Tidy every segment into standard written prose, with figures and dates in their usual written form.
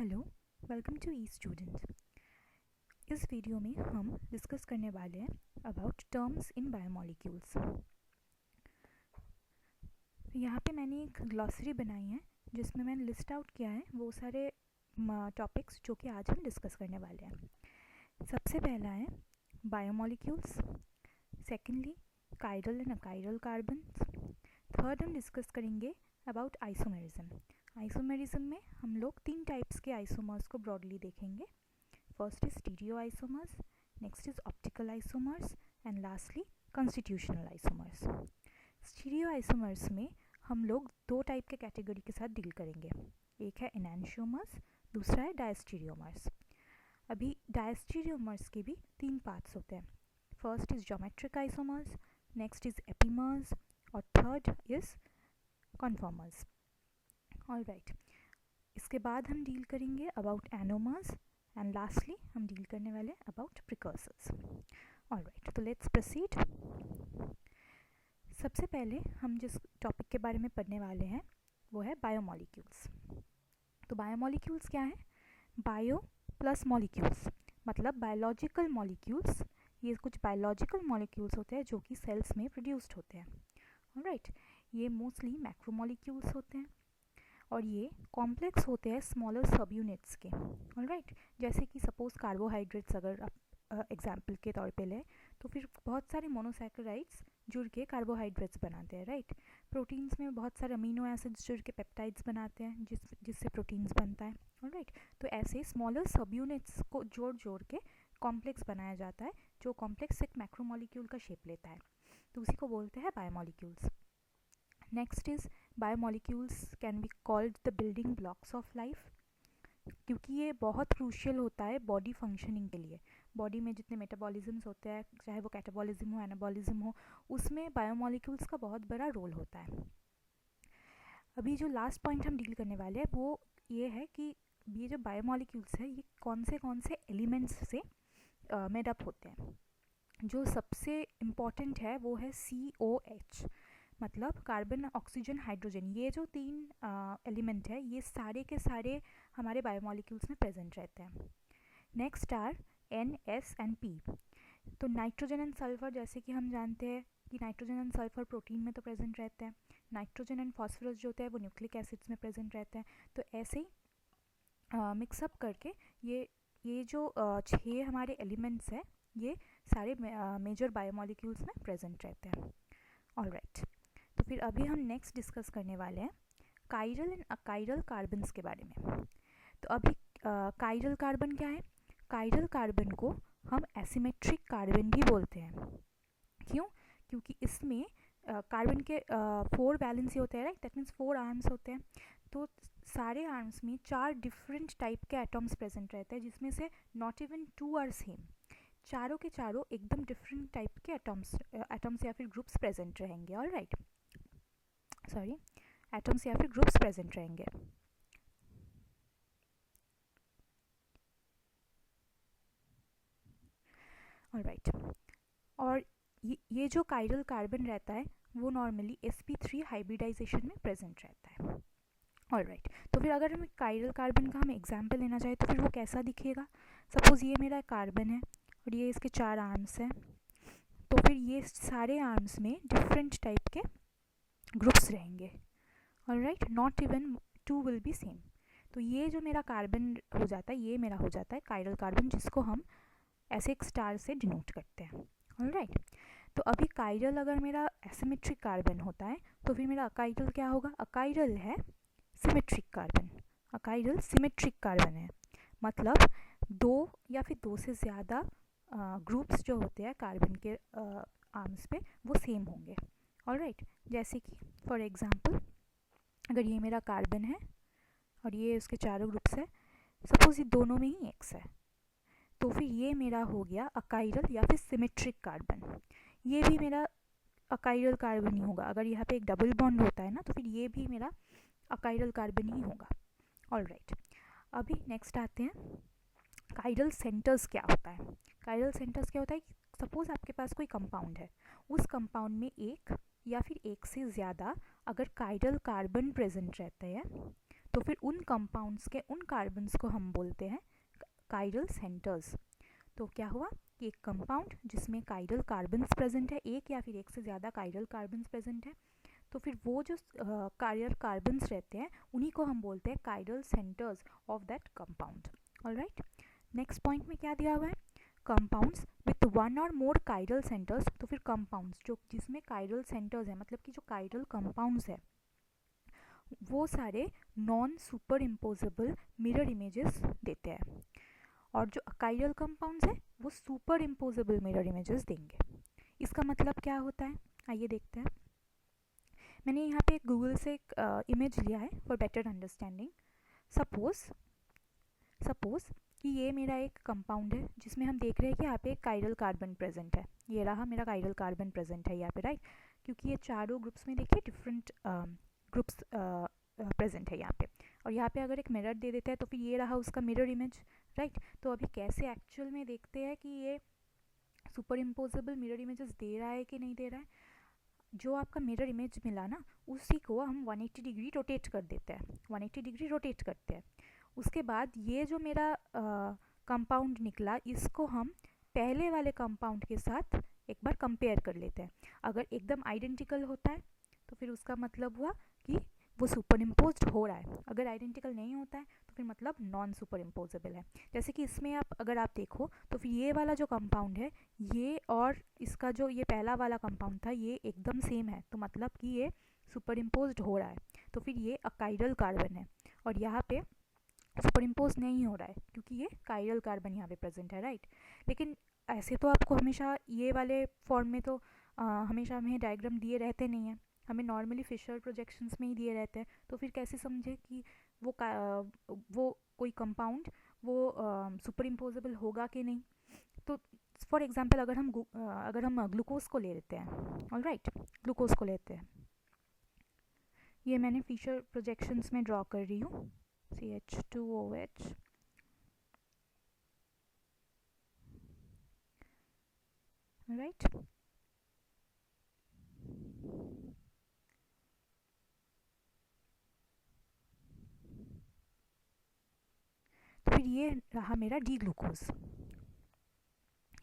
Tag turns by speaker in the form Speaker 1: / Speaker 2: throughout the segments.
Speaker 1: Hello, welcome to e student. इस video में हम डिस्कस करने वाले हैं अबाउट टर्म्स इन बायोमॉलिक्यूल्स। यहाँ पे मैंने एक ग्लॉसरी बनाई है जिसमें मैंने लिस्ट आउट किया है वो सारे टॉपिक्स जो कि आज हम डिस्कस करने वाले हैं। सबसे पहला है biomolecules, secondly chiral and achiral carbons, third हम डिस्कस करेंगे अबाउट आइसोमेरिज्म। आइसोमेरिज्म में हम लोग 3 टाइप्स के आइसोमर्स को ब्रॉडली देखेंगे। First is stereo isomers, next is optical isomers and lastly constitutional isomers. Stereo isomers में हम लोग 2 टाइप के कैटेगरी के साथ डील करेंगे, एक है एनांशियोमर्स, दूसरा है डायस्टीरियोमर्स। अभी डायस्टीरियोमर्स के भी 3 पार्ट्स होते हैं। First is geometric isomers, next is epimers और थर्ड इज कॉन्फॉर्मर्स। ऑलराइट, इसके बाद हम डील करेंगे अबाउट एनोमर्स एंड लास्टली हम डील करने वाले अबाउट प्रिकर्सर्स। ऑलराइट, तो लेट्स प्रोसीड। सबसे पहले हम जिस टॉपिक के बारे में पढ़ने वाले हैं वो है बायोमॉलिक्यूल्स। तो बायोमॉलिक्यूल्स क्या है? बायो प्लस मॉलिक्यूल्स मतलब बायोलॉजिकल मॉलिक्यूल्स। ये कुछ बायोलॉजिकल मॉलिक्यूल्स होते हैं जो कि सेल्स में प्रोड्यूस्ड होते हैं। ऑलराइट, ये मोस्टली मैक्रोमॉलिक्यूल्स होते हैं और ये कॉम्प्लेक्स होते हैं स्मॉलर सब यूनिट्स के। ऑलराइट, जैसे कि सपोज कार्बोहाइड्रेट्स अगर आप एग्जाम्पल के तौर पे लें तो फिर बहुत सारे मोनोसैकेराइड्स जुड़ के कार्बोहाइड्रेट्स बनाते हैं। राइट, प्रोटीन्स में बहुत सारे अमीनो एसिड्स जुड़ के पेप्टाइड्स बनाते हैं जिससे प्रोटीन्स बनता है। ऑलराइट, तो ऐसे स्मॉलर सब यूनिट्स को जोड़ जोड़ के कॉम्प्लेक्स बनाया जाता है, जो कॉम्प्लेक्स एक मैक्रोमॉलिक्यूल का शेप लेता है, तो उसी को बोलते हैं biomolecules. Next is biomolecules can be called the building blocks of life, क्योंकि ये बहुत क्रूशियल होता है बॉडी फंक्शनिंग के लिए। बॉडी में जितने मेटाबॉलिज्म्स होते हैं, चाहे वो कैटाबॉलिज्म हो एनाबॉलिज्म हो, उसमें बायोमॉलिक्यूल्स का बहुत बड़ा रोल होता है। अभी जो लास्ट पॉइंट हम डील करने वाले हैं वो ये है कि ये जो बायोमॉलिक्यूल्स है ये कौन से एलिमेंट्स से मेड अप होते हैं। जो सबसे इम्पॉर्टेंट है वो है COH, मतलब कार्बन ऑक्सीजन हाइड्रोजन। ये जो 3 एलिमेंट है ये सारे के सारे हमारे बायोमॉलिक्यूल्स में प्रेजेंट रहते हैं। Next are N, S and P। तो नाइट्रोजन एंड सल्फर, जैसे कि हम जानते हैं कि नाइट्रोजन एंड सल्फर प्रोटीन में तो प्रेजेंट रहते हैं। नाइट्रोजन एंड फॉस्फोरस जो होता है वो न्यूक्लिक एसिड्स में प्रेजेंट रहते हैं। तो ऐसे ही मिक्सअप करके ये जो 6 हमारे एलिमेंट्स हैं ये सारे मेजर बायोमॉलिक्यूल्स में प्रेजेंट रहते हैं। ऑलराइट, तो फिर अभी हम नेक्स्ट डिस्कस करने वाले हैं कायरल एंड अकायरल कार्बन्स के बारे में। तो अभी कायरल कार्बन क्या है? कायरल कार्बन को हम एसिमेट्रिक कार्बन भी बोलते हैं। क्यों? क्योंकि इसमें कार्बन के 4 वैलेंसी होते हैं। राइट, दैट मीन्स 4 आर्म्स होते हैं। तो सारे आर्म्स में 4 डिफरेंट टाइप के एटम्स प्रेजेंट रहते हैं, जिसमें से नॉट इवन 2 आर सेम। चारों के चारों एकदम डिफरेंट टाइप के एटम्स या फिर ग्रुप्स प्रेजेंट रहेंगे। ऑलराइट, सॉरी, एटम्स या फिर ग्रुप्स प्रेजेंट रहेंगे। ऑलराइट, और ये जो कायरल कार्बन रहता है वो नॉर्मली sp3 हाइब्रिडाइजेशन में प्रेजेंट रहता है। ऑलराइट, तो फिर अगर हम कायरल कार्बन का हम एग्जाम्पल लेना चाहें तो फिर वो कैसा दिखेगा? सपोज ये मेरा कार्बन है और ये इसके 4 आर्म्स हैं, तो फिर ये सारे आर्म्स में डिफरेंट टाइप के ग्रुप्स रहेंगे। Alright, not even 2 will be same. तो ये जो मेरा कार्बन हो जाता है ये मेरा हो जाता है कायरल कार्बन, जिसको हम ऐसे एक स्टार से डिनोट करते हैं। ऑलराइट, तो अभी कायरल अगर मेरा एसिमेट्रिक कार्बन होता है तो फिर मेरा अकायरल क्या होगा? अकायरल है symmetric carbon. Achiral symmetric carbon है, मतलब 2 या फिर 2 से ज़्यादा ग्रुप्स जो होते हैं कार्बन के आर्म्स पे वो सेम होंगे। ऑलराइट, जैसे कि फॉर एग्जांपल अगर ये मेरा कार्बन है और ये उसके चारों ग्रुप्स है, सपोज ये दोनों में ही X है, तो फिर ये मेरा हो गया अकायरल या फिर सिमेट्रिक कार्बन। ये भी मेरा अकायरल कार्बन ही होगा। अगर यहाँ पे एक डबल बॉन्ड होता है ना तो फिर ये भी मेरा अकायरल कार्बन ही होगा। ऑलराइट, अभी नेक्स्ट आते हैं कायरल सेंटर्स क्या होता है। कायरल सेंटर्स क्या होता है? सपोज आपके पास कोई कंपाउंड है, उस कंपाउंड में एक या फिर एक से ज़्यादा अगर कायरल कार्बन प्रेजेंट रहते हैं तो फिर उन कंपाउंड्स के उन कार्बन्स को हम बोलते हैं काइरल सेंटर्स। तो क्या हुआ कि एक कंपाउंड जिसमें काइरल कार्बन्स प्रेजेंट है, एक या फिर एक से ज़्यादा काइरल कार्बन्स प्रेजेंट है, तो फिर वो जो काइरल कार्बन्स रहते हैं उन्हीं को हम बोलते हैं chiral centres of that compound. Alright, next point में क्या दिया हुआ है, कंपाउंड्स विथ वन और मोर काइरल सेंटर्स। तो फिर कंपाउंड्स जो जिसमें काइरल सेंटर्स है, मतलब कि जो काइरल कंपाउंड्स है वो सारे non super imposable mirror images देते हैं, और जो अकाइरल कंपाउंड्स है वो सुपर इम्पोजेबल मिरर इमेजेस देंगे। इसका मतलब क्या होता है, आइए देखते हैं। मैंने यहाँ पे गूगल से एक इमेज लिया है फॉर बेटर अंडरस्टैंडिंग। सपोज कि ये मेरा एक कंपाउंड है जिसमें हम देख रहे हैं कि यहाँ पे एक काइरल कार्बन प्रेजेंट है। ये रहा मेरा काइरल कार्बन प्रेजेंट है यहाँ पे, राइट, क्योंकि ये चारों ग्रुप्स में देखिए डिफरेंट ग्रुप्स प्रेजेंट है यहाँ पे। और यहाँ पे अगर एक मिरर दे देता है तो फिर ये रहा उसका मिरर इमेज, राइट। तो अभी कैसे एक्चुअल में देखते हैं कि ये सुपर इम्पोजेबल मिरर इमेजेस दे रहा है कि नहीं दे रहा है। जो आपका मिरर इमेज मिला ना, उसी को हम 180 डिग्री रोटेट कर देते हैं, 180 डिग्री रोटेट करते हैं। उसके बाद ये जो मेरा कंपाउंड निकला, इसको हम पहले वाले कंपाउंड के साथ एक बार कंपेयर कर लेते हैं। अगर एकदम आइडेंटिकल होता है तो फिर उसका मतलब हुआ कि वो सुपर इम्पोज्ड हो रहा है, अगर आइडेंटिकल नहीं होता है तो फिर मतलब नॉन सुपर इम्पोजेबल है। जैसे कि इसमें अगर आप देखो तो फिर ये वाला जो कंपाउंड है ये और इसका जो ये पहला वाला कंपाउंड था ये एकदम सेम है, तो मतलब कि ये सुपर इम्पोज्ड हो रहा है। तो फिर ये अकाइरल कार्बन है, और यहाँ पे सुपर इम्पोज नहीं हो रहा है क्योंकि ये काइरल कार्बन यहाँ पे प्रेजेंट है, राइट। लेकिन ऐसे तो आपको हमेशा ये वाले फॉर्म में तो हमेशा हमें डायग्राम दिए रहते नहीं हैं, हमें नॉर्मली फिशर प्रोजेक्शंस में ही दिए रहते हैं। तो फिर कैसे समझे कि वो कोई कंपाउंड वो सुपर इम्पोजेबल होगा कि नहीं। तो फॉर एग्जांपल अगर हम ग्लूकोज को ले लेते हैं, ऑलराइट, ग्लूकोज को लेते हैं, ये मैंने फिशर प्रोजेक्शंस में ड्रॉ कर रही हूँ, CH2OH, राइट। तो फिर ये रहा मेरा डी ग्लूकोज,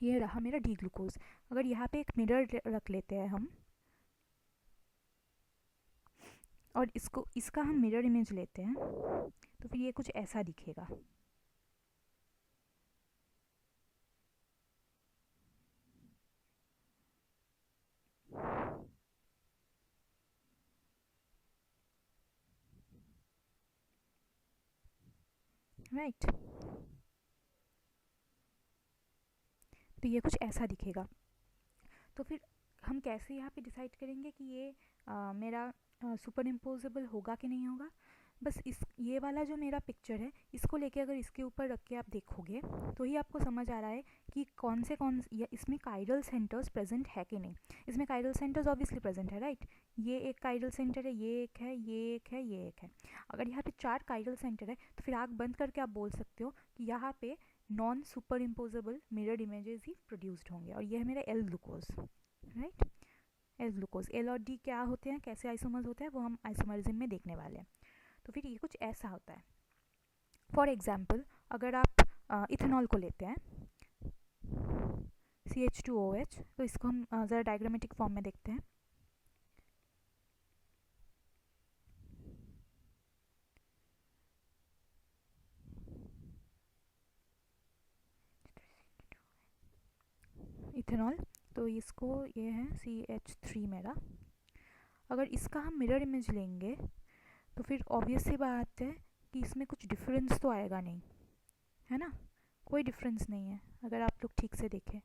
Speaker 1: ये रहा मेरा डी ग्लूकोज। अगर यहाँ पे एक मिरर रख लेते हैं हम और इसका हम मिरर इमेज लेते हैं, तो फिर ये कुछ ऐसा दिखेगा। राइट, तो ये कुछ ऐसा दिखेगा। तो फिर हम कैसे यहाँ पे डिसाइड करेंगे कि ये मेरा सुपर इम्पोजेबल होगा कि नहीं होगा। बस ये वाला जो मेरा पिक्चर है इसको लेके अगर इसके ऊपर रख के आप देखोगे तो ही आपको समझ आ रहा है कि कौन से इसमें काइरल सेंटर्स प्रेजेंट है कि नहीं। इसमें काइरल सेंटर्स ऑब्वियसली प्रेजेंट है, राइट। ये एक काइरल सेंटर है, ये एक है, ये एक है, ये एक है। अगर यहाँ पे 4 काइरल सेंटर है तो फिर आँख बंद करके आप बोल सकते हो कि यहाँ पे non super imposable mirror images ही प्रोड्यूस्ड होंगे। और ये है मेरा L glucose, right, L glucose. L और डी क्या होते हैं, कैसे आइसोमर्स होते हैं, वो हम आइसोमरिज्म में देखने वाले हैं। तो फिर ये कुछ ऐसा होता है। फॉर एग्जाम्पल अगर आप इथेनॉल को लेते हैं, CH2OH, तो इसको हम ज़रा डायग्रामेटिक फॉर्म में देखते हैं। इथेनॉल, तो इसको ये है CH3 मेरा। अगर इसका हम मिरर इमेज लेंगे तो फिर ऑब्वियस सी बात है कि इसमें कुछ डिफरेंस तो आएगा नहीं, है ना, कोई डिफरेंस नहीं है। अगर आप लोग ठीक से देखें,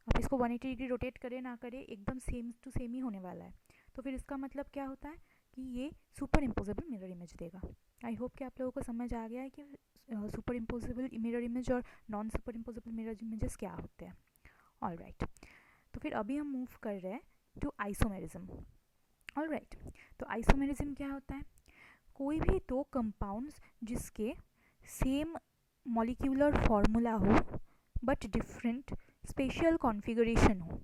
Speaker 1: आप इसको 180 डिग्री रोटेट करें ना करें एकदम सेम टू सेम ही होने वाला है। तो फिर इसका मतलब क्या होता है कि ये सुपर इम्पोजेबल मिरर इमेज देगा। आई होप कि आप लोगों को समझ आ गया है कि सुपर इम्पोजेबल मिरर इमेज और non super imposable mirror images क्या होते हैं। ऑलराइट, तो फिर अभी हम मूव कर रहे हैं टू आइसोमेरिज्म। ऑलराइट, तो आइसोमेरिज्म क्या होता है, कोई भी दो कंपाउंड्स जिसके सेम मॉलिक्यूलर फार्मूला हो बट डिफरेंट स्पेशल कॉन्फ़िगरेशन हो,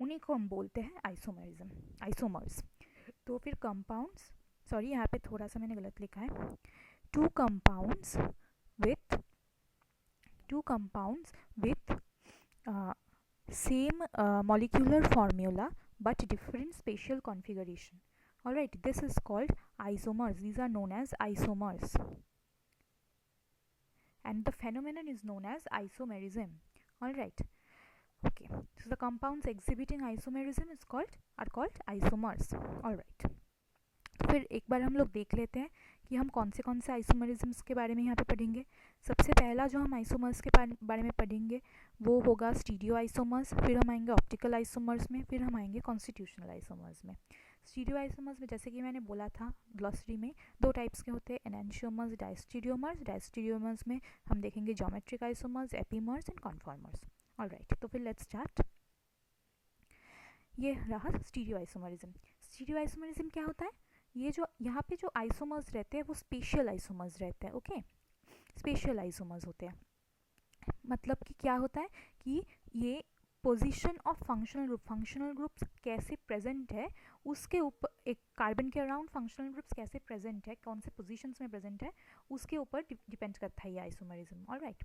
Speaker 1: उन्हीं को हम बोलते हैं आइसोमेरिज्म, आइसोमर्स। तो फिर कंपाउंड्स, सॉरी यहाँ पे थोड़ा सा मैंने गलत लिखा है, two compounds with same molecular formula but different spatial configuration. Alright, this is called isomers. These are known as isomers, and the phenomenon is known as isomerism. Alright, okay, so the compounds exhibiting isomerism are called isomers. Alright, तो फिर एक बार हम लोग देख लेते हैं कि हम कौन से आइसोमरिज्म्स के बारे में यहाँ पे पढ़ेंगे। सबसे पहला जो हम आइसोमर्स के बारे में पढ़ेंगे वो होगा स्टीरियो आइसोमर्स, फिर हम आएंगे ऑप्टिकल आइसोमर्स में, फिर हम आएंगे कॉन्स्टिट्यूशनल आइसोमर्स में। स्टीरियो आइसोमर्स में जैसे कि मैंने बोला था ग्लॉसरी में, दो टाइप्स के होते हैं, एनेंशियोमर्स, डायस्टीरियोमर्स। डायस्टीरियोमर्स में हम देखेंगे geometric isomers, epimers and conformers. Alright, तो फिर लेट्स स्टार्ट। ये रहा स्टीरियो आइसोमरिज्म। स्टीरियो आइसोमरिज्म क्या होता है? ये जो यहाँ पे जो आइसोमर्स रहते हैं वो स्पेशियल आइसोमर्स रहते हैं। ओके, स्पेशियल आइसोमर्स होते हैं, मतलब कि क्या होता है कि ये पोजीशन ऑफ फंक्शनल ग्रुप्स कैसे प्रेजेंट है उसके ऊपर, एक कार्बन के अराउंड फंक्शनल ग्रुप्स कैसे प्रेजेंट है, कौन से पोजीशंस में प्रेजेंट है, उसके ऊपर डिपेंड करता है ये आइसोमरिज्म। ऑलराइट,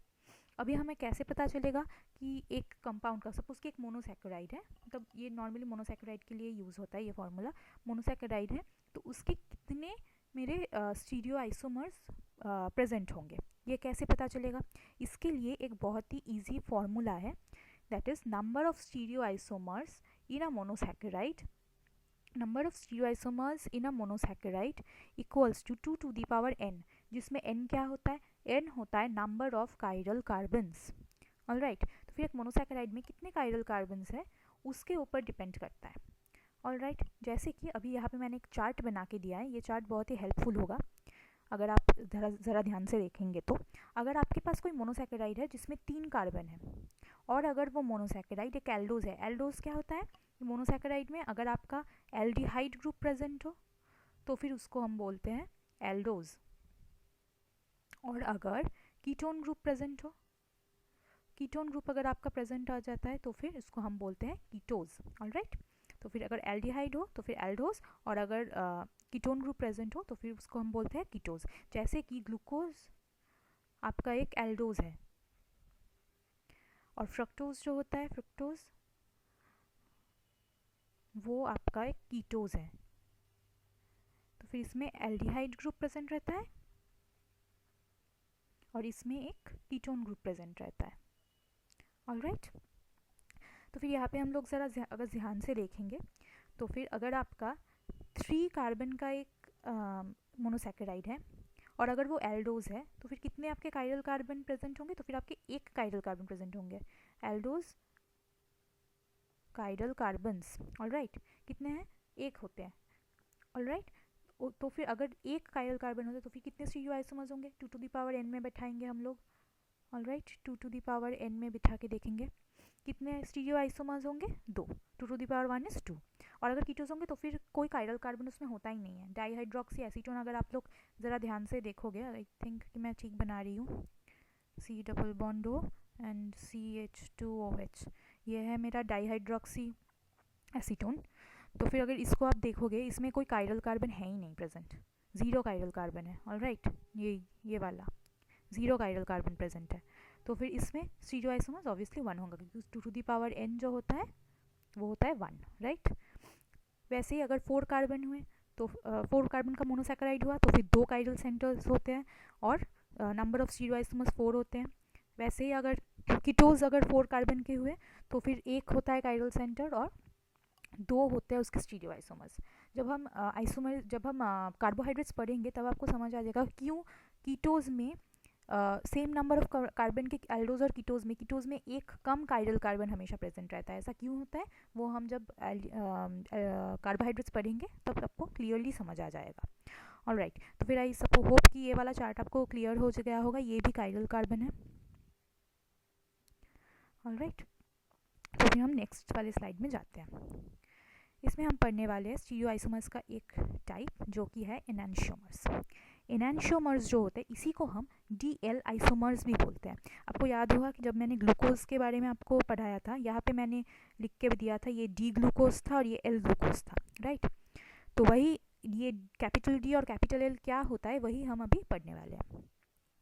Speaker 1: अभी हमें कैसे पता चलेगा कि एक कंपाउंड का, सपोज कि एक मोनोसैकेराइड है, मतलब ये नॉर्मली मोनोसैकेराइड के लिए यूज़ होता है ये फार्मूला, मोनोसैकेराइड है तो उसके कितने मेरे स्टीरियो आइसोमर्स प्रेजेंट होंगे, ये कैसे पता चलेगा? इसके लिए एक बहुत ही ईजी फार्मूला है, that is number of stereo isomers in a monosaccharide, number of stereo isomers in a monosaccharide equals to 2 to the power n, जिसमें n क्या होता है? n होता है number of chiral carbons. Alright, तो फिर एक मोनोसैकेराइड में कितने कायरल कार्बन्स है उसके ऊपर डिपेंड करता है। ऑलराइट, जैसे कि अभी यहाँ पे मैंने एक चार्ट बना के दिया है, ये चार्ट बहुत ही हेल्पफुल होगा अगर आप ज़रा ध्यान से देखेंगे तो। अगर आपके पास कोई मोनोसैकेराइड है जिसमें 3 कार्बन है, और अगर वो मोनोसैकेराइड एक एल्डोज है, एल्डोज क्या होता है? मोनोसैकेराइड में अगर आपका एल्डिहाइड ग्रुप प्रेजेंट हो तो फिर उसको हम बोलते हैं एल्डोज, और अगर कीटोन ग्रुप प्रेजेंट हो, कीटोन ग्रुप अगर आपका प्रेजेंट आ जाता है तो फिर उसको हम बोलते हैं कीटोज। ऑलराइट, तो फिर अगर एल्डिहाइड हो तो फिर एल्डोज, और अगर कीटोन ग्रुप प्रेजेंट हो तो फिर उसको हम बोलते हैं कीटोज। जैसे कि ग्लूकोज आपका एक एल्डोज है, और फ्रक्टोज जो होता है, फ्रक्टोज वो आपका एक कीटोज है, तो फिर इसमें एल्डिहाइड ग्रुप प्रेजेंट रहता है और इसमें एक कीटोन ग्रुप प्रेजेंट रहता है। ऑलराइट, तो फिर यहाँ पे हम लोग ज़रा अगर ध्यान से देखेंगे तो फिर अगर आपका 3 कार्बन का एक मोनोसैकेराइड है और अगर वो एल्डोज है तो फिर कितने आपके कायरल कार्बन प्रेजेंट होंगे? तो फिर आपके एक कायरल कार्बन प्रेजेंट होंगे, एल्डोज कायरल कार्बन्स। ऑलराइट, कितने हैं? एक होते हैं। ऑलराइट, तो फिर अगर एक कायरल कार्बन होता है तो फिर कितने स्टीरियो आइसोमर्स होंगे? 2 to the power n में बैठाएंगे हम लोग। Alright, 2 to the power n में बिठा के देखेंगे कितने स्टीरियो आइसोमर्स होंगे? 2, 2 to the power 1 is 2। और अगर कीटोज होंगे तो फिर कोई कायरल कार्बन उसमें होता ही नहीं है। डाईहाइड्रोक्सी एसीटोन अगर आप लोग ज़रा ध्यान से देखोगे, आई थिंक कि मैं ठीक बना रही हूँ, C double bond O and CH2OH, ये है मेरा डाईहाइड्रोक्सी एसीटोन। तो फिर अगर इसको आप देखोगे इसमें कोई कायरल कार्बन है ही नहीं प्रेजेंट, 0 कायरल कार्बन है। ऑलराइट, ये वाला 0 कायरल कार्बन प्रेजेंट है, तो फिर इसमें स्टीरियो आइसोमर्स ऑब्वियसली 1 होगा, क्योंकि 2 to the power n जो होता है वो होता है 1। राइट, वैसे ही अगर 4 कार्बन हुए तो 4 कार्बन का मोनोसैकेराइड हुआ तो फिर 2 कायरल सेंटर्स होते हैं और नंबर ऑफ स्टीरियो आइसोमर्स 4 होते हैं। वैसे ही अगर कीटोज अगर 4 कार्बन के हुए तो फिर 1 होता है कायरल सेंटर और 2 होते हैं उसके स्टीरियो आइसोमर्स। जब हम कार्बोहाइड्रेट्स पढ़ेंगे तब आपको समझ आ जाएगा क्यों कीटोज में सेम नंबर ऑफ कार्बन के एल्डोज और कीटोज में एक कम कायरल कार्बन हमेशा प्रेजेंट रहता है। ऐसा क्यों होता है वो हम जब कार्बोहाइड्रेट्स पढ़ेंगे तब आपको क्लियरली समझ आ जाएगा। ऑलराइट, तो फिर आई होप कि ये वाला चार्ट आपको क्लियर हो गया होगा, ये भी कायरल कार्बन है। ऑलराइट, तो फिर हम नेक्स्ट वाले स्लाइड में जाते हैं। इसमें हम पढ़ने वाले हैं स्टीरियो आइसोमर्स का एक टाइप जो कि है एनेंशियोमर्स। एनेंशियोमर्स जो होते हैं इसी को हम DL आइसोमर्स भी बोलते हैं। आपको याद होगा कि जब मैंने ग्लूकोज के बारे में आपको पढ़ाया था, यहाँ पे मैंने लिख के दिया था ये D ग्लूकोज था और ये L ग्लूकोज था। राइट, तो वही ये कैपिटल डी और कैपिटल एल क्या होता है वही हम अभी पढ़ने वाले हैं।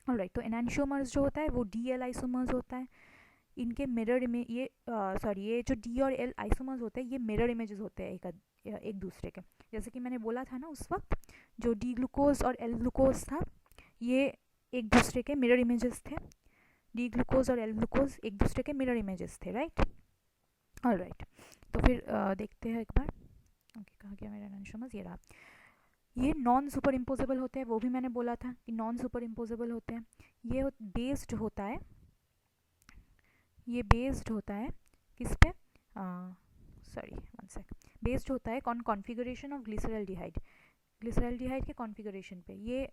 Speaker 1: ऑलराइट, तो एनांशियोमर्स जो होता है वो डी एल आइसोमर्स होता है। इनके मिरर इमेज ये जो डी और एल आइसोमर्स होते हैं ये मिरर इमेजेस होते हैं एक दूसरे के। जैसे कि मैंने बोला था ना उस वक्त, जो डी ग्लूकोज और एल ग्लूकोज था ये एक दूसरे के मिरर इमेजेस थे। डी ग्लूकोज और एल ग्लूकोज एक दूसरे के मिरर इमेजेस थे, राइट। ऑलराइट, तो फिर देखते हैं एक बार। ओके, कहाँ गया मेरा एनांशियोमर्स, ये रहा। ये नॉन सुपर इम्पोजेबल होते हैं, वो भी मैंने बोला था कि नॉन सुपर इम्पोजेबल होते हैं। ये बेस्ड होता है, ये बेस्ड होता है किस पे, सॉरी वन सेक, बेस्ड होता है कॉन्फ़िगरेशन ऑफ ग्लिसरल्डिहाइड, ग्लिसरल्डिहाइड के कॉन्फ़िगरेशन पे। ये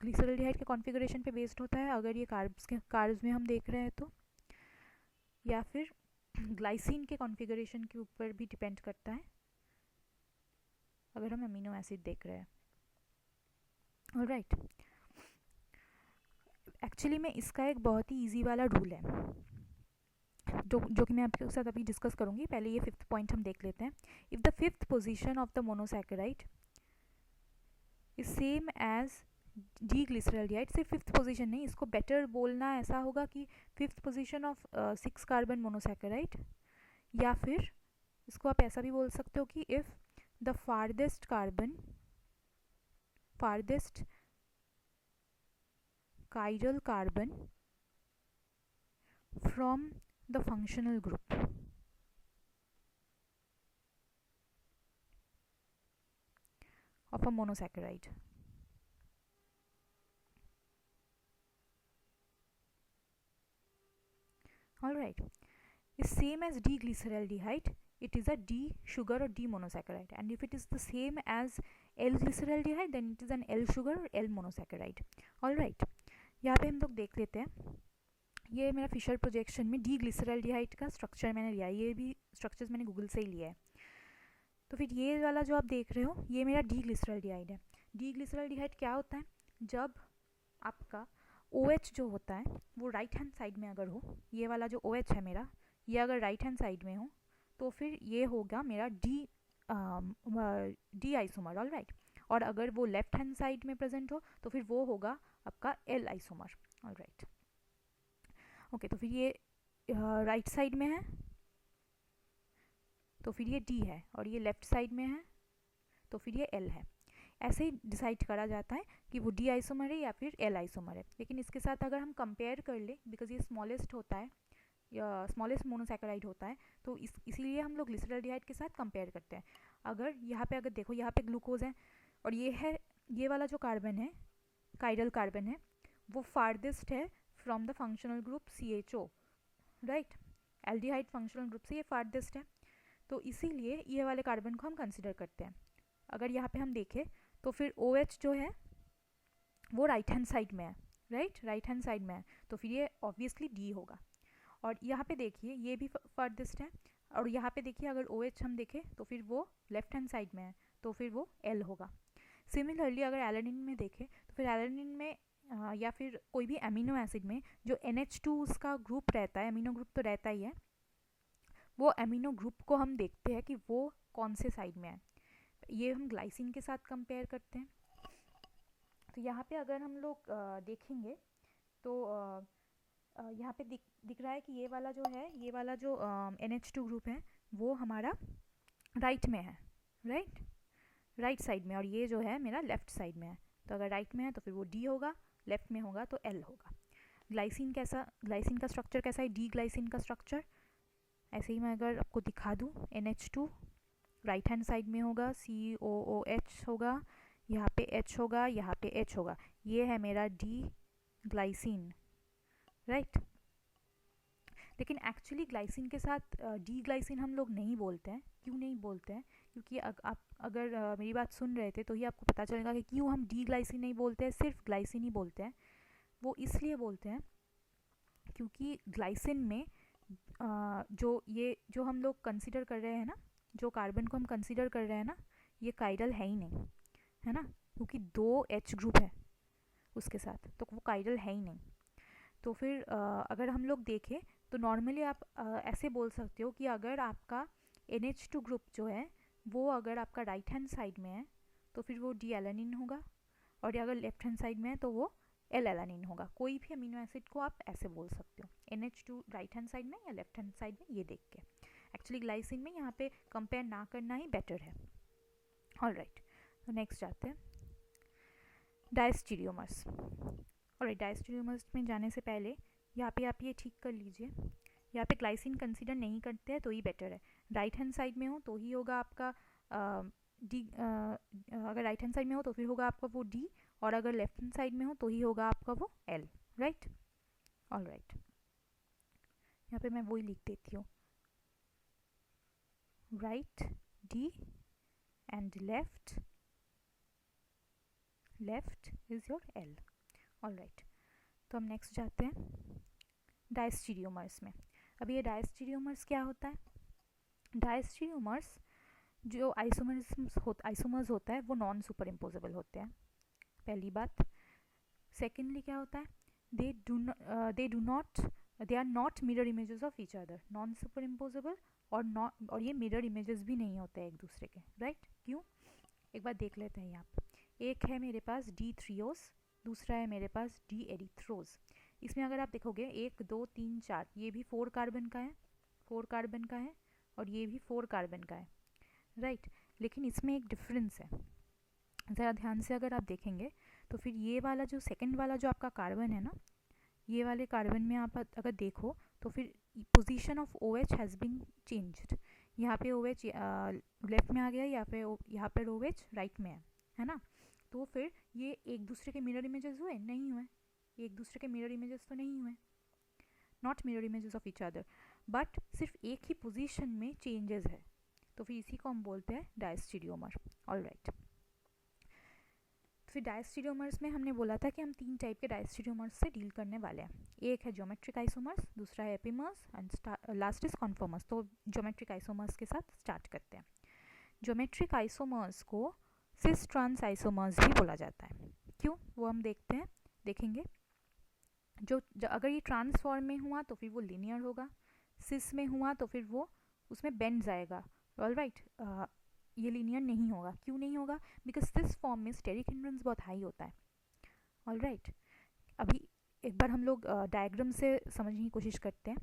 Speaker 1: ग्लिसरल्डिहाइड के कॉन्फ़िगरेशन पे बेस्ड होता है अगर ये कार्ब्स में हम देख रहे हैं तो, या फिर ग्लाइसिन के कॉन्फ़िगरेशन के ऊपर भी डिपेंड करता है अगर हम अमीनो एसिड देख रहे हैं। ऑलराइट, एक्चुअली में इसका एक बहुत ही इजी वाला रूल है जो कि मैं आपके साथ अभी डिस्कस करूंगी। पहले ये 5th पॉइंट हम देख लेते हैं। If the 5th position of the monosaccharide is same as D glyceraldehyde, सिर्फ 5th पोजीशन नहीं, इसको बेटर बोलना ऐसा होगा कि 5th position of 6 carbon monosaccharide, या फिर इसको आप ऐसा भी बोल सकते हो कि if the farthest chiral carbon from the functional group of a monosaccharide. Alright, is same as D-glyceraldehyde, it is a D sugar or D monosaccharide, and if it is the same as L-glyceraldehyde then it is an L sugar or L monosaccharide. Alright, यहाँ पे हम लोग देख लेते हैं। ये मेरा Fisher projection में डी ग्लिसरल्डिहाइड का स्ट्रक्चर मैंने लिया है, ये भी स्ट्रक्चर्स मैंने गूगल से ही लिया है। तो फिर ये वाला जो आप देख रहे हो ये मेरा डी ग्लिसरल्डिहाइड है। डी ग्लिसरल्डिहाइड क्या होता है, जब आपका OH जो होता है वो राइट हैंड साइड में अगर हो, ये वाला जो OH है मेरा ये अगर राइट हैंड साइड में हो तो फिर ये होगा मेरा डी आइसोमर। ऑलराइट, और अगर वो लेफ्ट हैंड साइड में प्रेजेंट हो तो फिर वो होगा आपका एल आइसोमर। ऑलराइट, ओके, तो फिर ये राइट साइड में है तो फिर ये डी है, और ये लेफ्ट साइड में है तो फिर ये एल है। ऐसे ही डिसाइड करा जाता है कि वो डी आइसोमर है या फिर एल आइसोमर है। लेकिन इसके साथ अगर हम कंपेयर कर ले, बिकॉज ये स्मॉलेस्ट होता है या स्मॉलेस्ट मोनोसैकेराइड होता है, तो इसीलिए हम लोग ग्लिसरल्डिहाइड के साथ कंपेयर करते हैं। अगर यहाँ पे अगर देखो, यहाँ पे ग्लूकोज है और ये है, ये वाला जो कार्बन है काइरल कार्बन है वो फारदेस्ट है from the functional group CHO, right. Aldehyde functional group से ये फारदेस्ट है, तो इसीलिए ये वाले कार्बन को हम कंसिडर करते हैं। अगर यहाँ पे हम देखें तो फिर OH जो है वो राइट हैंड साइड में है, राइट, राइट हैंड साइड में है, तो फिर ये ऑब्वियसली डी होगा। और यहाँ पे देखिए ये भी फारदेस्ट है, और यहाँ पे देखिए अगर OH हम देखें तो फिर वो लेफ्ट हैंड साइड में है तो फिर वो L होगा। सिमिलरली अगर एलानिन में देखें तो फिर एलानिन में या फिर कोई भी अमीनो एसिड में जो NH2 उसका ग्रुप रहता है, अमीनो ग्रुप तो रहता ही है, वो अमीनो ग्रुप को हम देखते हैं कि वो कौन से साइड में है। ये हम ग्लाइसिन के साथ कंपेयर करते हैं। तो यहाँ पे अगर हम लोग देखेंगे तो यहाँ पे दिख रहा है कि ये वाला जो है, ये वाला जो NH2 ग्रुप है वो हमारा राइट में है, राइट साइड में, और ये जो है मेरा लेफ्ट साइड में है। तो अगर राइट में है तो फिर वो डी होगा, लेफ्ट में होगा तो एल होगा। ग्लाइसिन का स्ट्रक्चर कैसा है, डी ग्लाइसिन का स्ट्रक्चर ऐसे ही मैं अगर आपको दिखा दूँ, NH2 राइट हैंड साइड में होगा, COOH होगा, यहाँ पे H होगा, यहाँ पे H होगा, ये है मेरा डी ग्लाइसिन, राइट। लेकिन एक्चुअली ग्लाइसिन के साथ डी ग्लाइसिन हम लोग नहीं बोलते हैं। क्यों नहीं बोलते हैं, क्योंकि आप अगर मेरी बात सुन रहे थे तो ही आपको पता चलेगा कि क्यों हम डी ग्लाइसिन नहीं बोलते हैं, सिर्फ ग्लाइसिन ही बोलते हैं। वो इसलिए बोलते हैं क्योंकि ग्लाइसिन में जो हम लोग कंसिडर कर रहे हैं ना, जो कार्बन को हम कंसिडर कर रहे हैं ना, ये काइरल है ही नहीं, है ना, क्योंकि 2 H ग्रुप है उसके साथ, तो वो काइरल है ही नहीं। तो फिर अगर हम लोग देखें तो नॉर्मली आप ऐसे बोल सकते हो कि अगर आपका NH2 ग्रुप जो है वो अगर आपका राइट हैंड साइड में है तो फिर वो डी एलानिन होगा, और अगर लेफ्ट हैंड साइड में है तो वो एल एलानिन होगा। कोई भी अमीनो एसिड को आप ऐसे बोल सकते हो, NH2 राइट हैंड साइड में या लेफ्ट हैंड साइड में, ये देख के। एक्चुअली ग्लाइसिन में यहाँ पे कंपेयर ना करना ही बेटर है। ऑलराइट, तो नेक्स्ट जाते हैं डायस्टीरियोमर्स। ऑलराइट, डायस्टीरियोमर्स में जाने से पहले यहाँ पे आप ये ठीक कर लीजिए, यहाँ पे ग्लाइसिन कंसीडर नहीं करते हैं तो ही बेटर है। राइट हैंड साइड में हो तो ही होगा आपका डी, अगर राइट हैंड साइड में हो तो फिर होगा आपका वो डी, और अगर लेफ्ट हैंड साइड में हो तो ही होगा आपका वो एल, राइट। ऑलराइट, यहाँ पे मैं वही लिख देती हूँ, right D and left is your L. Alright, तो हम नेक्स्ट जाते हैं डायस्टीरियोमर्स में। अब ये डायस्टीरियोमर्स क्या होता है? डायस्टीरियोमर्स जो आइसोमर्स होता है वो नॉन सुपर इम्पोजेबल होते हैं, पहली बात। सेकेंडली क्या होता है? They are not mirror images of each other, non super imposable, और ये मिरर इमेजेस भी नहीं होते एक दूसरे के, राइट। क्यों? एक बार देख लेते हैं यहाँ पे। एक है मेरे पास डी थ्रियोस, दूसरा है मेरे पास डी एरिथ्रोज। इसमें अगर आप देखोगे 1 2 3 4, ये भी 4 कार्बन का है, 4 कार्बन का है, और ये भी 4 कार्बन का है, राइट। लेकिन इसमें एक डिफरेंस है, ज़रा ध्यान से अगर आप देखेंगे तो फिर ये वाला जो सेकंड वाला जो आपका कार्बन है ना, ये वाले कार्बन में आप अगर देखो तो फिर position of OH has been changed. यहाँ पे OH लेफ्ट में आ गया, यहाँ पर OH राइट में है ना। तो फिर ये एक दूसरे के मिरर इमेजेस हुए? नहीं हुए, एक दूसरे के मिरर इमेजेस तो नहीं हुए, not mirror images of each other, but सिर्फ एक ही पोजीशन में चेंजेस है, तो फिर इसी को हम बोलते हैं डायस्टीरियोमर। ऑलराइट, फिर डायस्टीरियोमर्स में हमने बोला था कि हम 3 टाइप के डायस्टीरियोमर्स से डील करने वाले हैं। एक है ज्योमेट्रिक आइसोमर्स, दूसरा है एपिमर्स, एंड लास्ट इज कॉन्फर्मर्स। तो ज्योमेट्रिक आइसोमर्स के साथ स्टार्ट करते हैं। ज्योमेट्रिक आइसोमर्स को सिस ट्रांस आइसोमर्स भी बोला जाता है। क्यों? वो हम देखेंगे। जो अगर ये ट्रांस फॉर्म में हुआ तो फिर वो लीनियर होगा, सिस में हुआ तो फिर वो उसमें बेंड जाएगा। ऑलराइट, ये लीनियर नहीं होगा। क्यों नहीं होगा? बिकॉज सिस फॉर्म में स्टेरिक हिंड्रेंस बहुत हाई होता है। ऑलराइट, अभी एक बार हम लोग डायग्राम से समझने की कोशिश करते हैं,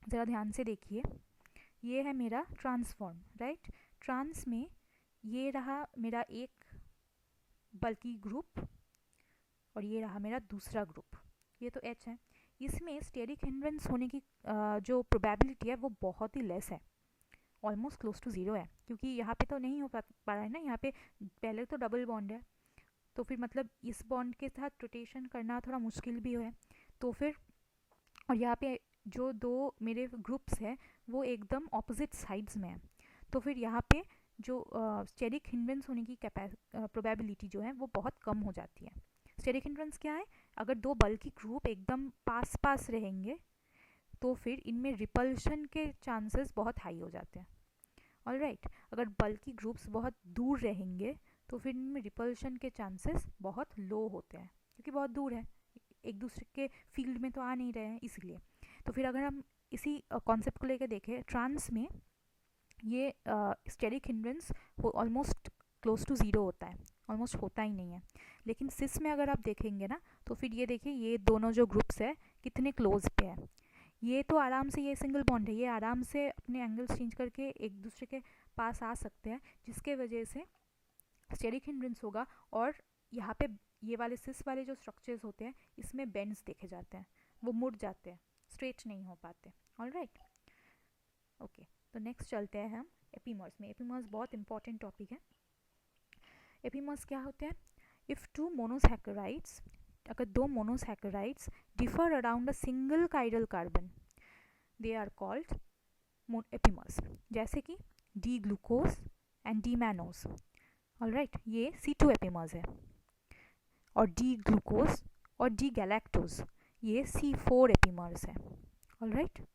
Speaker 1: ज़रा ध्यान से देखिए। ये है मेरा ट्रांसफॉर्म, राइट। ट्रांस में ये रहा मेरा एक बल्कि ग्रुप, और ये रहा मेरा दूसरा ग्रुप, ये तो H है। इसमें स्टेरिक हिंड्रेंस होने की जो प्रोबेबिलिटी है वो बहुत ही लेस है, ऑलमोस्ट क्लोज टू 0 है, क्योंकि यहाँ पे तो नहीं हो पा रहा है ना। यहाँ पे पहले तो डबल बॉन्ड है, तो फिर मतलब इस बॉन्ड के साथ रोटेशन करना थोड़ा मुश्किल भी है। तो फिर और यहाँ पे जो 2 मेरे ग्रुप्स हैं वो एकदम ऑपोजिट साइड्स में है, तो फिर यहाँ पे जो स्टेरिक हिंड्रेंस होने की प्रोबेबिलिटी जो है वो बहुत कम हो जाती है। स्टेरिक हिंड्रेंस क्या है? अगर 2 बल्कि ग्रुप एकदम पास रहेंगे तो फिर इनमें रिपल्शन के चांसेस बहुत हाई हो जाते हैं। ऑलराइट, अगर बल्कि ग्रुप्स बहुत दूर रहेंगे तो फिर इनमें रिपल्शन के चांसेस बहुत लो होते हैं, क्योंकि बहुत दूर है, एक दूसरे के फील्ड में तो आ नहीं रहे हैं इसलिए। तो फिर अगर हम इसी कॉन्सेप्ट को लेकर देखें, ट्रांस में ये steric hindrance almost close to 0 होता है, ऑलमोस्ट होता ही नहीं है। लेकिन सिस में अगर आप देखेंगे ना तो फिर ये देखिए, ये दोनों जो ग्रुप्स है कितने क्लोज पे है। ये तो आराम से, ये सिंगल बॉन्ड है, ये आराम से अपने एंगल्स चेंज करके एक दूसरे के पास आ सकते हैं, जिसके वजह से स्टेरिक हिंड्रेंस होगा। और यहाँ पे ये वाले सिस वाले जो स्ट्रक्चर्स होते हैं इसमें बेंड्स देखे जाते हैं, वो मुड़ जाते हैं, स्ट्रेट नहीं हो पाते। ऑलराइट, ओके, तो नेक्स्ट चलते हैं हम एपिमर्स में। एपिमर्स बहुत इंपॉर्टेंट टॉपिक है। एपिमर्स क्या होते हैं? इफ़ 2 मोनोसैकेराइड्स, अगर 2 monosaccharides differ around a single chiral carbon, they are called epimers. जैसे कि D glucose and D mannose. Alright, ये C2 एपिमर्स है। और डी ग्लूकोज और डी गैलेक्टोज, ये C4 एपिमर्स है। ऑलराइट,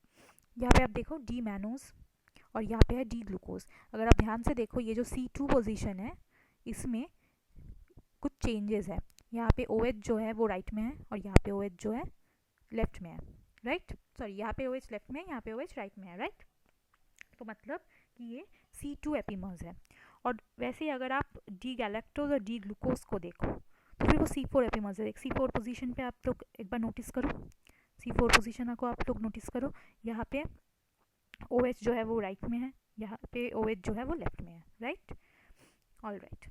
Speaker 1: यहाँ पे आप देखो डी मैनोज और यहाँ पे है डी ग्लूकोज। अगर आप ध्यान से देखो, ये जो C2 पोजीशन है इसमें कुछ चेंजेस है। यहाँ पे OH जो है वो राइट में है, और यहाँ पे OH जो है लेफ्ट में है, राइट। सॉरी, यहाँ पे OH लेफ्ट में है, यहाँ पे OH राइट में है, राइट। तो मतलब कि ये C2 एपिमर्स है। और वैसे ही अगर आप डी गैलेक्टोज और डी ग्लूकोज को देखो तो फिर वो C4 एपिमर्स है। C4 पोजीशन पे आप लोग एक बार नोटिस करो, C4 पोजीशन को आप लोग नोटिस करो। यहाँ पे OH जो है वो राइट में है, यहाँ पे OH जो है वो लेफ्ट में है, राइट। ऑल राइट,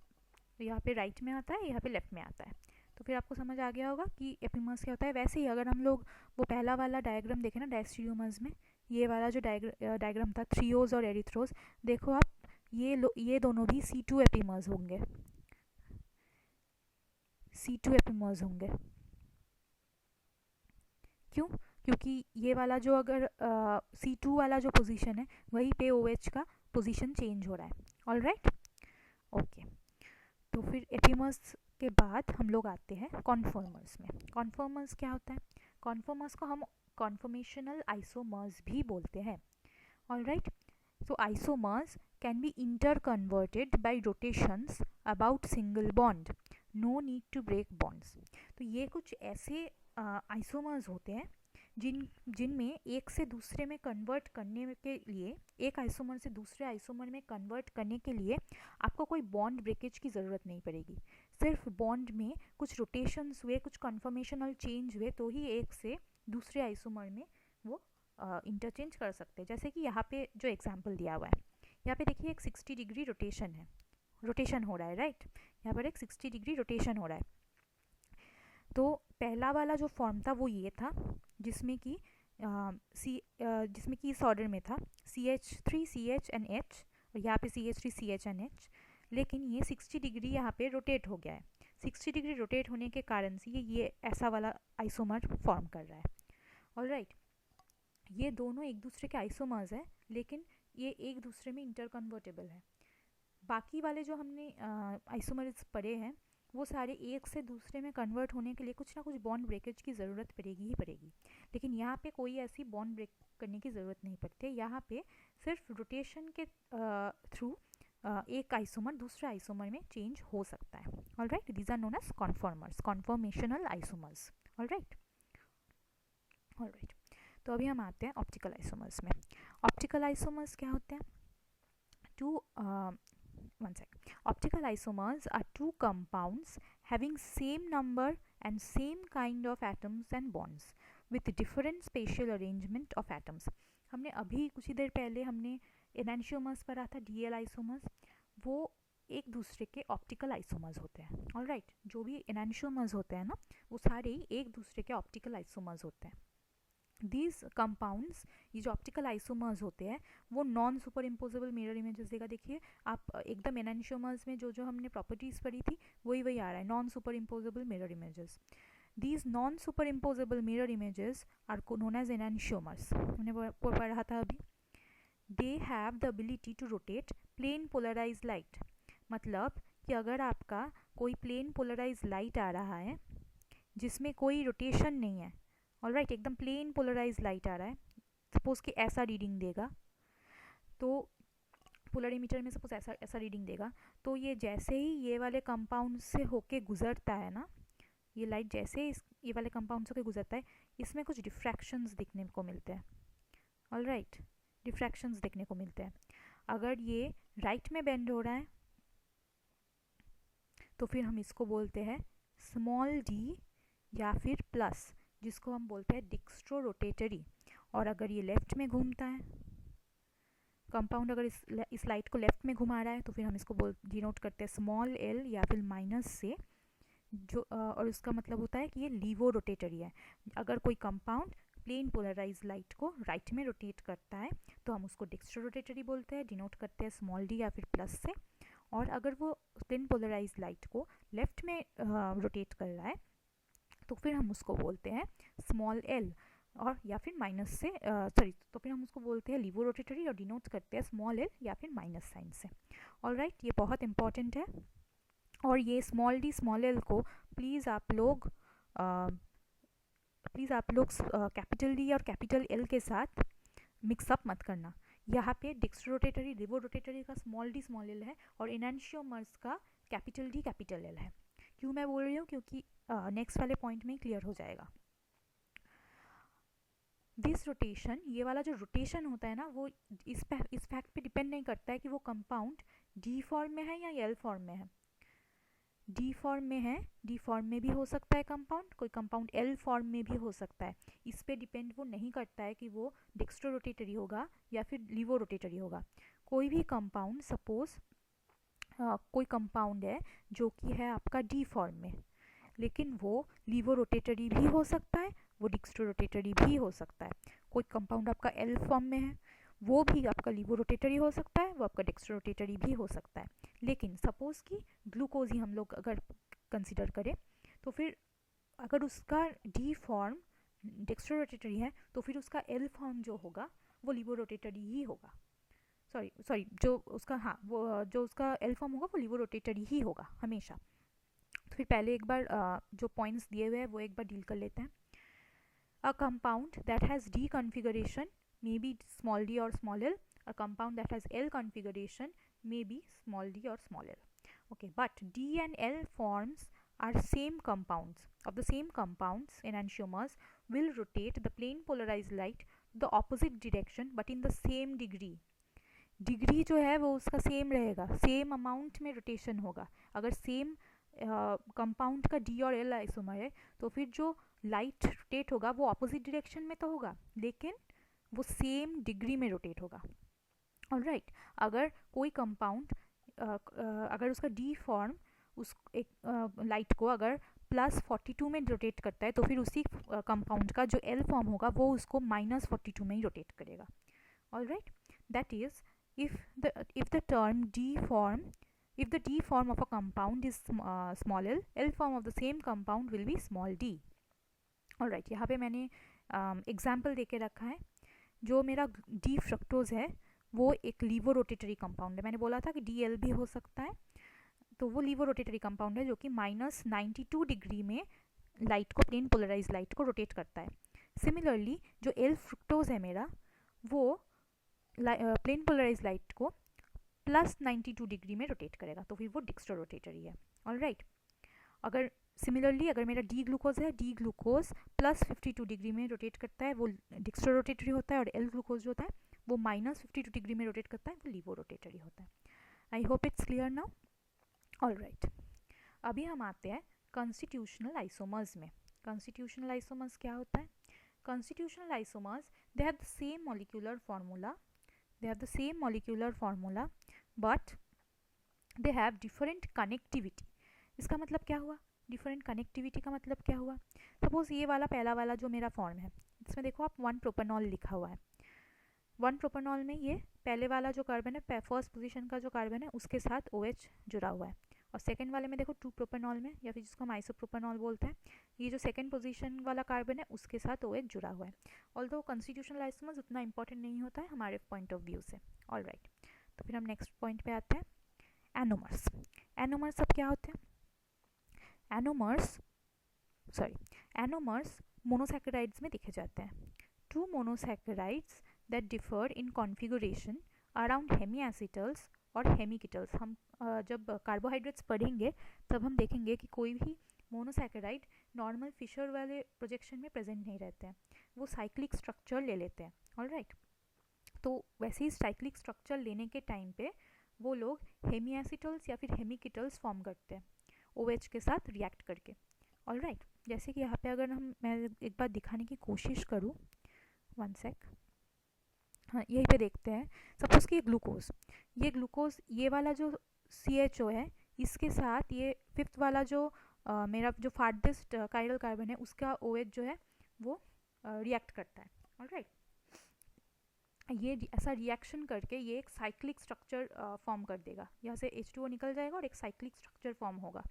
Speaker 1: तो यहाँ पे राइट में आता है, यहाँ पे लेफ्ट में आता है। तो फिर आपको समझ आ गया होगा कि एपिमर्स क्या होता है। वैसे ही अगर हम लोग वो पहला वाला डायग्राम देखें ना डायस्टेरियोमर्स में, ये वाला जो डायग्राम था थ्रियोज और एरिथ्रोज, देखो आप ये दोनों भी C2 एपिमर्स होंगे, C2 एपिमर्स होंगे। क्यों? क्योंकि ये वाला जो अगर C2 वाला जो पोजीशन है वहीं पे OH का पोजीशन चेंज हो रहा है। All right, okay. तो फिर एपिमर्स के बाद हम लोग आते हैं कॉन्फर्मर्स में। कॉन्फर्मर्स क्या होता है? कॉन्फर्मर्स को हम कॉन्फर्मेशनल आइसोमर्स भी बोलते हैं। All right, so isomers can be interconverted by rotations about single bond, no need to break bonds। तो ये कुछ ऐसे आइसोमर्स होते हैं जिनमें एक से दूसरे में कन्वर्ट करने के लिए, एक आइसोमर से दूसरे आइसोमर में कन्वर्ट करने के लिए आपको कोई बॉन्ड ब्रेकेज की ज़रूरत नहीं पड़ेगी। सिर्फ बॉन्ड में कुछ रोटेशंस हुए, कुछ कन्फर्मेशनल चेंज हुए तो ही एक से दूसरे आइसोमर में वो इंटरचेंज कर सकते हैं। जैसे कि यहाँ पे जो एग्जांपल दिया हुआ है, यहाँ पे देखिए एक 60 डिग्री रोटेशन है, रोटेशन हो रहा है, राइट। यहाँ पर एक 60 डिग्री रोटेशन हो रहा है। तो पहला वाला जो फॉर्म था वो ये था जिसमें कि जिसमें कि इस ऑर्डर में था CH3CH&H और यहाँ पे CH3CH&H, लेकिन ये 60 डिग्री यहाँ पे रोटेट हो गया है। 60 डिग्री रोटेट होने के कारण से ये ऐसा वाला आइसोमर फॉर्म कर रहा है। ऑलराइट, ये दोनों एक दूसरे के आइसोमर्स है, लेकिन ये एक दूसरे में इंटरकन्वर्टेबल है। बाकी वाले जो हमने आइसोमर्स पढ़े हैं वो सारे एक से दूसरे में कन्वर्ट होने के लिए कुछ ना कुछ बॉन्ड ब्रेकेज की ज़रूरत पड़ेगी ही पड़ेगी, लेकिन यहाँ पे कोई ऐसी बॉन्ड ब्रेक करने की ज़रूरत नहीं पड़ती। यहाँ पे सिर्फ रोटेशन के थ्रू एक आइसोमर दूसरे आइसोमर में चेंज हो सकता है। All right, these are known as conformers, conformational isomers. All right, all right. तो अभी हम आते हैं ऑप्टिकल आइसोमर्स में। ऑप्टिकल आइसोमर्स क्या होते हैं? One sec. Optical isomers are two compounds having same number and same kind of atoms and bonds with different spatial arrangement of atoms। हमने अभी कुछ ही देर पहले हमने एनांशियोमर्स पढ़ा था, DL आइसोमर्स, वो एक दूसरे के ऑप्टिकल आइसोमर्स होते हैं। ऑल राइट, जो भी एनांशियोमर्स होते हैं ना वो सारे ही एक दूसरे के ऑप्टिकल आइसोमर्स होते हैं। दीज कंपाउंड्स, ये जो ऑप्टिकल आइसोमर्स होते हैं वो non super imposable mirror images देगा। देखिए आप एकदम एनांशियोमर्स में जो हमने प्रॉपर्टीज़ पढ़ी थी वही आ रहा है, non super imposable mirror images. These non super imposable mirror images are known as enantiomers, हमने पढ़ा था अभी। They have the ability to rotate plane polarise light. मतलब कि अगर आपका कोई प्लेन पोलराइज लाइट आ रहा है जिसमें कोई रोटेशन नहीं है, ऑल राइट, एकदम प्लेन पोलराइज लाइट आ रहा है, सपोज कि ऐसा रीडिंग देगा, तो पोलरीमीटर में सपोज ऐसा रीडिंग देगा, तो ये जैसे ही ये वाले कंपाउंड से होके गुजरता है ना, ये लाइट जैसे ये वाले कंपाउंड से होके गुजरता है, इसमें कुछ डिफ्रैक्शंस दिखने को मिलते हैं। ऑल राइट, डिफ्रैक्शंस देखने को मिलते हैं। अगर ये राइट में बेंड हो रहा है तो फिर हम इसको बोलते हैं स्मॉल डी या फिर प्लस, जिसको हम बोलते हैं डिक्स्ट्रो रोटेटरी। और अगर ये लेफ्ट में घूमता है कंपाउंड, अगर इस लाइट को लेफ्ट में घुमा रहा है तो फिर हम इसको डिनोट करते हैं स्मॉल एल या फिर माइनस से, जो और उसका मतलब होता है कि ये लीवो रोटेटरी है। अगर कोई कंपाउंड प्लेन पोलराइज लाइट को राइट में रोटेट करता है तो हम उसको डिक्स्ट्रो रोटेटरी बोलते हैं, डिनोट करते हैं स्मॉल डी या फिर प्लस से। और अगर वो प्लेन पोलराइज लाइट को लेफ्ट में रोटेट कर रहा है तो फिर हम उसको बोलते हैं स्मॉल एल और या फिर माइनस से, तो फिर हम उसको बोलते हैं लीवो रोटेटरी और डिनोट करते हैं स्मॉल एल या फिर माइनस साइन से। ऑल राइट, ये बहुत इंपॉर्टेंट है। और ये स्मॉल डी स्मॉल एल को प्लीज़ आप लोग कैपिटल डी और कैपिटल एल के साथ मिक्सअप मत करना। यहाँ पे डिक्स्ट्रो रोटेटरी लीवो रोटेटरी का स्मॉल डी स्मॉल एल है और एनांशियोमर्स का कैपिटल डी कैपिटल एल है। क्यों मैं बोल रही हूँ? क्योंकि नेक्स्ट वाले पॉइंट में क्लियर हो जाएगा। दिस रोटेशन, ये वाला जो रोटेशन होता है ना वो इस फैक्ट पे डिपेंड नहीं करता है कि वो कंपाउंड डी फॉर्म में है या एल फॉर्म में है? डी फॉर्म में है, डी फॉर्म में भी हो सकता है कंपाउंड, कोई कंपाउंड एल फॉर्म में भी हो सकता है। इस पे डिपेंड वो नहीं करता है कि वो डेक्स्ट्रो रोटेटरी होगा या फिर लीवो रोटेटरी होगा। कोई भी कंपाउंड, सपोज कोई कंपाउंड है जो कि है आपका डी फॉर्म में, लेकिन वो लीवो रोटेटरी भी हो सकता है, वो डेक्स्ट्रो रोटेटरी भी हो सकता है। कोई कंपाउंड आपका एल फॉर्म में है, वो भी आपका लीवो रोटेटरी हो सकता है, वो आपका डेक्स्ट्रो रोटेटरी भी हो सकता है। लेकिन सपोज कि ग्लूकोज ही हम लोग अगर कंसिडर करें, तो फिर अगर उसका डी फॉर्म डेक्स्ट्रो रोटेटरी है तो फिर उसका एल फॉर्म जो होगा वो लीवो रोटेटरी ही होगा। सॉरी जो उसका, हाँ, वो जो उसका एल फॉर्म होगा वो लीवो रोटेटरी ही होगा हमेशा। तो फिर पहले एक बार जो पॉइंट्स दिए हुए हैं वो एक बार डील कर लेते हैं। A compound that has D configuration may be small d और small l, a compound that has L configuration may be small d or small l. Okay, but D and L forms are same compounds. Of the same compounds, enantiomers will rotate the plane polarized light the opposite direction but in the same degree. Degree जो है वो उसका same रहेगा, same amount में rotation होगा। अगर same compound का D और एल आइसोमर है तो फिर जो लाइट रोटेट होगा वो ऑपोजिट डायरेक्शन में तो होगा, लेकिन वो सेम डिग्री में रोटेट होगा। ऑलराइट, अगर कोई कंपाउंड अगर उसका डी फॉर्म उस एक लाइट को अगर +42 में रोटेट करता है तो फिर उसी कंपाउंड का जो एल फॉर्म होगा वो उसको -42 में ही रोटेट करेगा। Alright, that is if the term d form, if the d form of a compound is small l, l form of the same compound will be small d. Alright, यहाँ पे मैंने example दे के रखा है। जो मेरा D fructose है वो एक लीवो रोटेटरी कंपाउंड है। मैंने बोला था कि डी एल भी हो सकता है, तो वो लीवो रोटेटरी कंपाउंड है जो कि -92 डिग्री में लाइट को, प्लेन पोलराइज लाइट को रोटेट करता है। सिमिलरली जो एल फ्रुक्टोज है मेरा, वो प्लेन पोलराइज लाइट को +92 डिग्री में रोटेट करेगा, तो फिर वो डेक्स्ट्रो रोटेटरी है। ऑलराइट, अगर सिमिलरली अगर मेरा डी ग्लूकोज है, डी ग्लूकोज +52 डिग्री में रोटेट करता है, वो डेक्स्ट्रो रोटेटरी होता है, और एल ग्लूकोज जो होता है वो -52 डिग्री में रोटेट करता है, वो लीवो रोटेटरी होता है। I hope it's clear now. Alright, अभी हम आते हैं कॉन्स्टिट्यूशनल आइसोमर्स में। कॉन्स्टिट्यूशनल आइसोमर्स क्या होता है? Constitutional isomers, they have the same molecular formula, they have the same molecular formula but they have different connectivity. इसका मतलब क्या हुआ? डिफरेंट कनेक्टिविटी का मतलब क्या हुआ? सपोज ये वाला पहला वाला जो मेरा फॉर्म है, इसमें देखो आप 1 प्रोपेनॉल लिखा हुआ है। 1 प्रोपेनॉल में ये पहले वाला जो कार्बन है, फर्स्ट पोजीशन का जो कार्बन है उसके साथ OH जुड़ा हुआ है, और सेकेंड वाले में देखो 2 प्रोपेनॉल में, या फिर जिसको हम आइसोप्रोपेनॉल बोलते हैं, ये जो सेकेंड पोजीशन वाला कार्बन है उसके साथ OH जुड़ा हुआ है। ऑल्दो कॉन्स्टिट्यूशनल आइसोमर्स उतना इंपॉर्टेंट नहीं होता है हमारे पॉइंट ऑफ व्यू से। ऑलराइट, तो फिर हम नेक्स्ट पॉइंट पे आते हैं, एनोमर्स। एनोमर्स अब क्या होते हैं? एनोमर्स मोनोसैकेराइड्स में देखे जाते हैं। 2 monosaccharides that differ in configuration around hemiacetals और हेमीकीटल्स। हम जब कार्बोहाइड्रेट्स पढ़ेंगे तब हम देखेंगे कि कोई भी मोनोसैकेराइड नॉर्मल फिशर वाले प्रोजेक्शन में प्रेजेंट नहीं रहते हैं, वो साइक्लिक स्ट्रक्चर ले लेते हैं। ऑलराइट, तो वैसे ही साइक्लिक स्ट्रक्चर लेने के टाइम पे वो लोग हेमीएसिटल्स या फिर हेमीकीटल्स फॉर्म करते हैं OH के साथ रिएक्ट करके। ऑलराइट, जैसे कि यहाँ पे अगर मैं एक बार दिखाने की कोशिश करूँ, 1 सेक, हाँ यहीं पे देखते हैं। सपोज कि ये ग्लूकोज ये वाला जो CHO है, इसके साथ ये 5th वाला जो मेरा जो फार्देस्ट कायरल कार्बन है उसका OH जो है वो रिएक्ट करता है। ऑलराइट, ये ऐसा रिएक्शन करके ये एक साइक्लिक स्ट्रक्चर फॉर्म कर देगा, यहाँ से H2O निकल जाएगा और एक साइक्लिक स्ट्रक्चर फॉर्म होगा।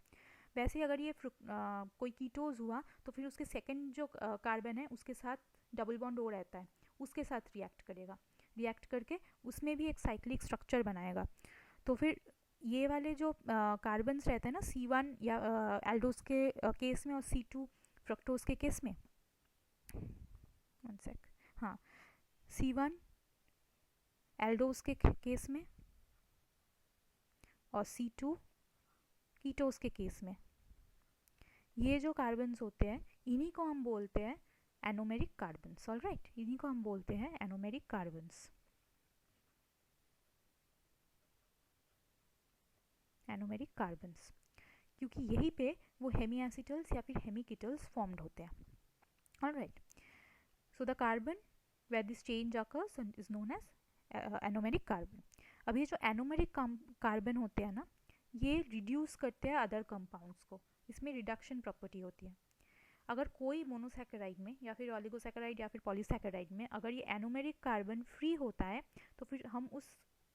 Speaker 1: वैसे ही अगर ये कोई कीटोज हुआ तो फिर उसके सेकंड जो कार्बन है उसके साथ डबल बॉन्ड O रहता है, उसके साथ रिएक्ट करेगा, रिएक्ट करके उसमें भी एक साइक्लिक स्ट्रक्चर बनाएगा। तो फिर ये वाले जो कार्बन्स रहते हैं ना, C1 या एल्डोज के केस में और C2 फ्रक्टोज के केस में, 1 सेक, हाँ, C1 एल्डोज के केस में और C2 कीटोज के केस में, ये जो कार्बन्स होते हैं इन्हीं को हम बोलते हैं एनोमेरिक कार्बन्स। ऑलराइट, इन्हीं को हम बोलते हैं एनोमेरिक कार्बन्स। एनोमेरिक कार्बन्स, क्योंकि यहीं पे वो हेमी एसिटल्स या फिर हेमिकिटल्स फॉर्म्ड होते हैं. Alright, so the carbon where this change occurs is known as anomeric carbon. अब ये जो एनोमेरिक कार्बन होते हैं ना, ये रिड्यूस करते हैं अदर कंपाउंड्स को. इसमें रिडक्शन प्रॉपर्टी होती है. अगर कोई मोनोसैकेराइड में या फिर ऑलिगोसैकेराइड या फिर पॉलीसैकेराइड में अगर ये एनोमेरिक कार्बन फ्री होता है तो फिर हम उस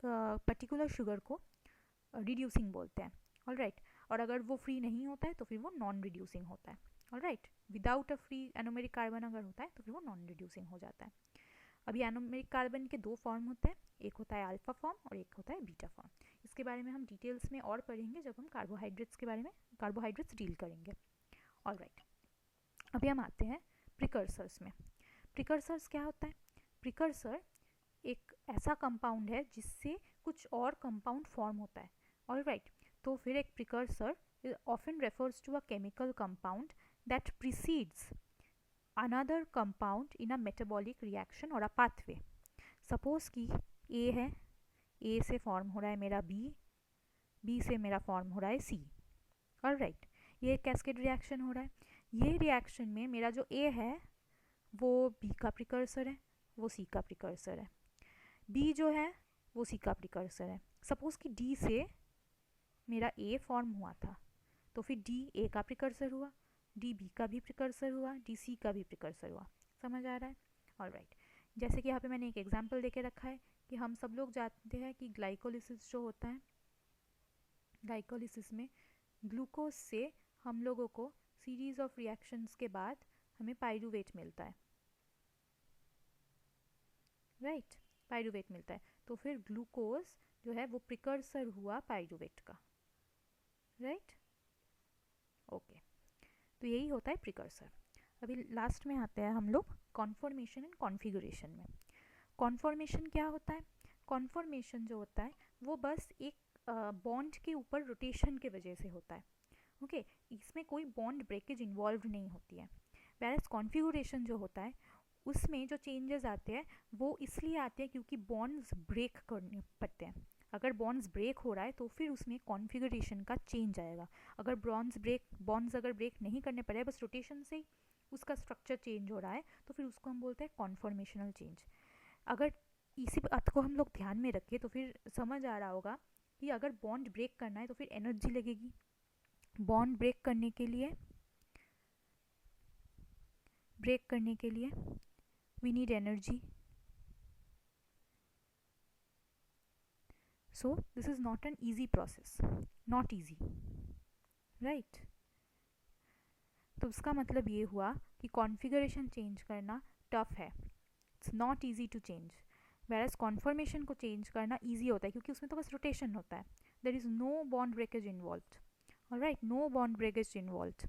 Speaker 1: पर्टिकुलर शुगर को रिड्यूसिंग बोलते हैं. ऑलराइट, और अगर वो फ्री नहीं होता है तो फिर वो नॉन रिड्यूसिंग होता है. Alright, without a free anomeric carbon अगर होता है तो फिर वो नॉन रिड्यूसिंग हो जाता है. अभी एनोमेरिक कार्बन के दो फॉर्म होते हैं, एक होता है अल्फा फॉर्म और एक होता है बीटा फॉर्म. इसके बारे में हम डिटेल्स में और पढ़ेंगे जब हम कार्बोहाइड्रेट्स के बारे में कार्बोहाइड्रेट्स डील करेंगे. ऑलराइट, अभी हम आते हैं प्रिकर्सर्स में. प्रिकर्सर्स क्या होता है? प्रिकर्सर एक ऐसा कंपाउंड है जिससे कुछ और कंपाउंड फॉर्म होता है. ऑलराइट, तो फिर एक precursor often refers to a chemical compound that precedes another compound in a metabolic reaction or a pathway. Suppose कि A है, A से फॉर्म हो रहा है मेरा B, B से मेरा फॉर्म हो रहा है C. ऑलराइट, ये कैस्केड रिएक्शन हो रहा है. ये रिएक्शन में मेरा जो A है वो B का प्रिकर्सर है, वो C का प्रिकर्सर है. B जो है वो C का प्रिकर्सर है. सपोज कि D से मेरा A फॉर्म हुआ था तो फिर D A का प्रिकर्सर हुआ, D B का भी प्रिकर्सर हुआ, D C का भी प्रिकर्सर हुआ. समझ आ रहा है? ऑलराइट, जैसे कि यहाँ पे मैंने एक एग्जांपल देके रखा है कि हम सब लोग जानते हैं कि ग्लाइकोलिसिस जो होता है, ग्लाइकोलिसिस में ग्लूकोज से हम लोगों को सीरीज ऑफ रिएक्शंस के बाद हमें पाइरूवेट मिलता है. राइट, पाइरूवेट मिलता है. तो फिर ग्लूकोज जो है वो प्रिकर्सर हुआ पाइरूवेट का. राइट, ओके, तो यही होता है प्रिकर्सर. अभी लास्ट में आते हैं हम लोग कॉन्फॉर्मेशन एंड कॉन्फ़िगरेशन में. कॉन्फॉर्मेशन क्या होता है? कॉन्फॉर्मेशन जो होता है वो बस एक बॉन्ड के ऊपर रोटेशन के वजह से होता है. ओके, इसमें कोई बॉन्ड ब्रेकेज इन्वॉल्व नहीं होती है. वैरस कॉन्फ़िगरेशन जो होता है उसमें जो चेंजेस आते हैं वो इसलिए आते हैं क्योंकि बॉन्ड्स ब्रेक करने पड़ते हैं. अगर बॉन्ड्स ब्रेक हो रहा है तो फिर उसमें कॉन्फ़िगरेशन का चेंज आएगा. अगर बॉन्ड्स अगर ब्रेक नहीं करने पड़े, बस रोटेशन से ही उसका स्ट्रक्चर चेंज हो रहा है तो फिर उसको हम बोलते हैं कॉन्फॉर्मेशनल चेंज. अगर इसी बात को हम लोग ध्यान में रखें तो फिर समझ आ रहा होगा कि अगर बॉन्ड ब्रेक करना है तो फिर एनर्जी लगेगी. बॉन्ड ब्रेक करने के लिए we need energy. So this is not an easy process, not easy, right? तो उसका मतलब ये हुआ कि कॉन्फ़िगरेशन चेंज करना टफ है. It's not easy to change. Whereas conformation को चेंज करना ईजी होता है क्योंकि उसमें तो बस रोटेशन होता है. There is no bond breakage involved. Alright, no bond breakage involved.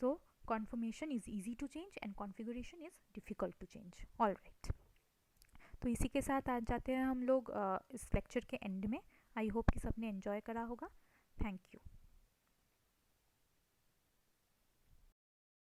Speaker 1: So conformation is easy to change and configuration is difficult to change. Alright, तो इसी के साथ आज जाते हैं हम लोग इस लेक्चर के एंड में. आई होप कि सबने एंजॉय करा होगा. Thank you.